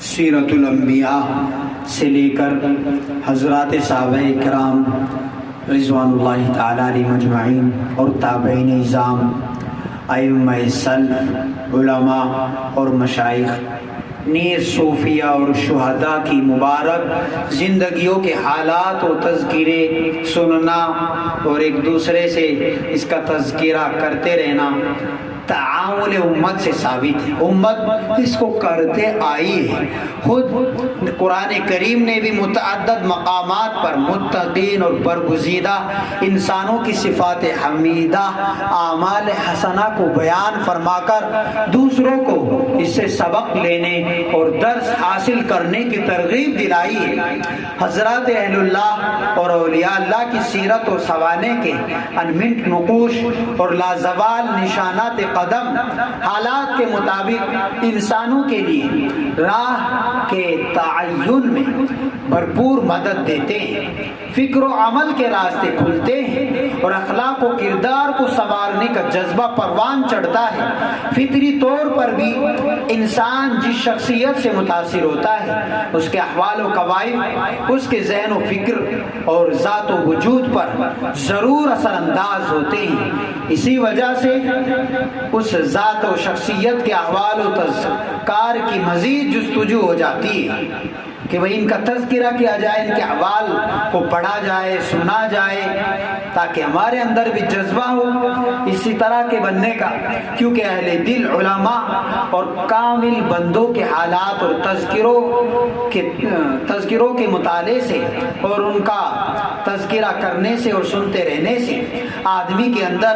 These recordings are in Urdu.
سیرت الانبیاء سے لے کر حضرات صحابہ کرام رضوان اللہ تعالی علیہ مجمعین اور تابعین اعظام، ائمہ سلف، علماء اور مشائخ، نیز صوفیہ اور شہداء کی مبارک زندگیوں کے حالات و تذکرے سننا اور ایک دوسرے سے اس کا تذکرہ کرتے رہنا تعامل امت سے ثابت ہے۔ امت اس کو کرتے آئی ہے۔ خود قرآن کریم نے بھی متعدد مقامات پر متقین اور برگزیدہ انسانوں کی صفات حمیدہ، اعمال حسنہ کو بیان فرما کر دوسروں کو اس سے سبق لینے اور درس حاصل کرنے کی ترغیب دلائی ہے۔ حضرات اہل اللہ اور اولیاء اللہ کی سیرت و سوانح کے انمٹ نقوش اور لازوال نشانات قدم حالات کے مطابق انسانوں کے لیے راہ کے تعین میں بھرپور مدد دیتے ہیں، فکر و عمل کے راستے کھلتے ہیں اور اخلاق و کردار کو سنوارنے کا جذبہ پروان چڑھتا ہے۔ فطری طور پر بھی انسان جس شخصیت سے متاثر ہوتا ہے اس کے احوال و قوائف اس کے ذہن و فکر اور ذات و وجود پر ضرور اثر انداز ہوتے ہیں۔ اسی وجہ سے اس ذات و شخصیت کے احوال و تذکار کی مزید جستجو ہو جاتی ہے کہ بھئی ان کا تذکرہ کیا جائے، ان کے احوال کو پڑھا جائے، سنا جائے، تاکہ ہمارے اندر بھی جذبہ ہو اسی طرح کے بننے کا، کیونکہ اہل دل علماء اور کامل بندوں کے حالات اور تذکروں کے مطالعے سے اور ان کا تذکرہ کرنے سے اور سنتے رہنے سے آدمی کے اندر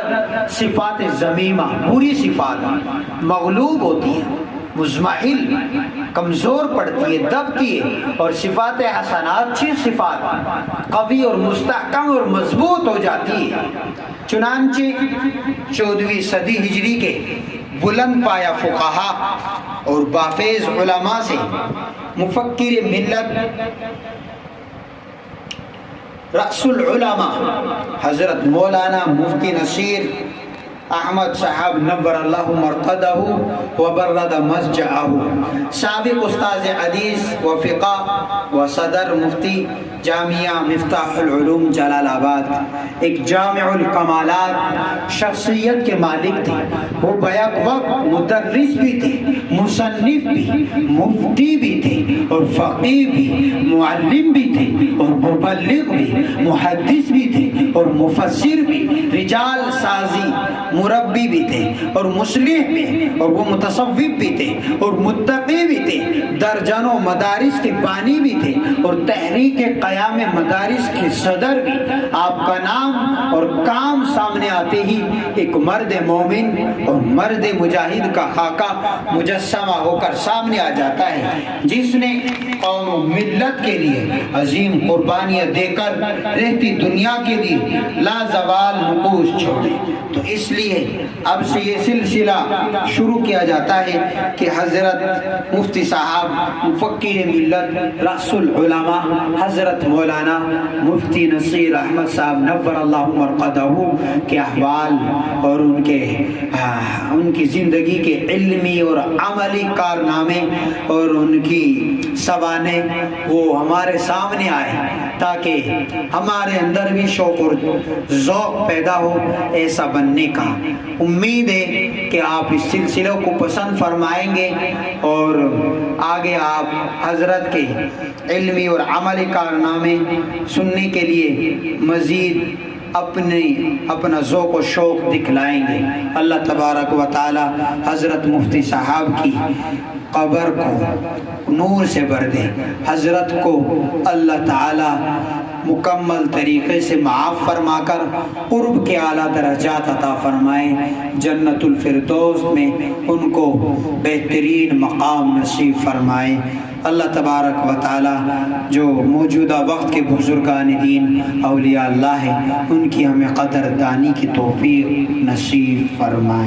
صفات ذمیمہ، بری صفات مغلوب ہوتی ہیں، مزمحل، کمزور پڑتی ہے، دبتی ہے، اور صفات حسنات، اچھی صفات قوی اور مستحکم اور مضبوط ہو جاتی ہے۔ چنانچہ 14ویں صدی ہجری کے بلند پایہ فقہا اور بافیض علماء سے مفکر ملت رأس العلماء حضرت مولانا مفتی نصیر احمد صاحب نور اللہ مرقدہ وبرد مسجعہ، سابق استاذ حدیث و فقہ و صدر مفتی جامعہ مفتاح العلوم جلال آباد، ایک جامع الکمالات شخصیت کے مالک تھے۔ وہ بیک وقت مدرس بھی تھے، مصنف بھی، مفتی بھی تھے اور فقیہ بھی، معلم بھی تھے اور مبلغ بھی، محدث بھی تھے اور مفسر بھی، رجال سازی مربی بھی تھے اور مصلح بھی، اور وہ متصوف بھی تھے اور متقی بھی تھے، درجنوں مدارس کے بانی بھی تھے اور تحریک قیام مدارس کے صدر بھی۔ آپ کا نام اور کام سامنے آتے ہی ایک مرد مومن اور مرد مجاہد کا خاکہ مجسمہ ہو کر سامنے آ جاتا ہے، جس نے قوم و ملت کے لیے عظیم قربانیاں دے کر رہتی دنیا کے لیے لازوال نقوش چھوڑے۔ تو اس لیے اب سے یہ سلسلہ شروع کیا جاتا ہے کہ حضرت مفتی صاحب مفکر ملت رأس العلماء حضرت مولانا مفتی نصیر احمد صاحب نور اللہ مرقدہ کے احوال اور ان کی زندگی کے علمی اور عملی کارنامے اور ان کی سوانح وہ ہمارے سامنے آئے، تاکہ ہمارے اندر بھی شوق اور ذوق پیدا ہو ایسا بننے کا۔ امید ہے کہ آپ اس سلسلے کو پسند فرمائیں گے اور آگے آپ حضرت کے علمی اور عملی کارنامے سننے کے لیے مزید اپنا ذوق و شوق دکھلائیں گے۔ اللہ تبارک و تعالی حضرت مفتی صاحب کی قبر کو نور سے بھر دے، حضرت کو اللہ تعالی مکمل طریقے سے معاف فرما کر قرب کے اعلیٰ درجات عطا فرمائے، جنت الفردوس میں ان کو بہترین مقام نصیب فرمائے۔ اللہ تبارک و تعالی جو موجودہ وقت کے بزرگان دین اولیاء اللہ ہیں ان کی ہمیں قدر دانی کی توفیق نصیب فرمائے۔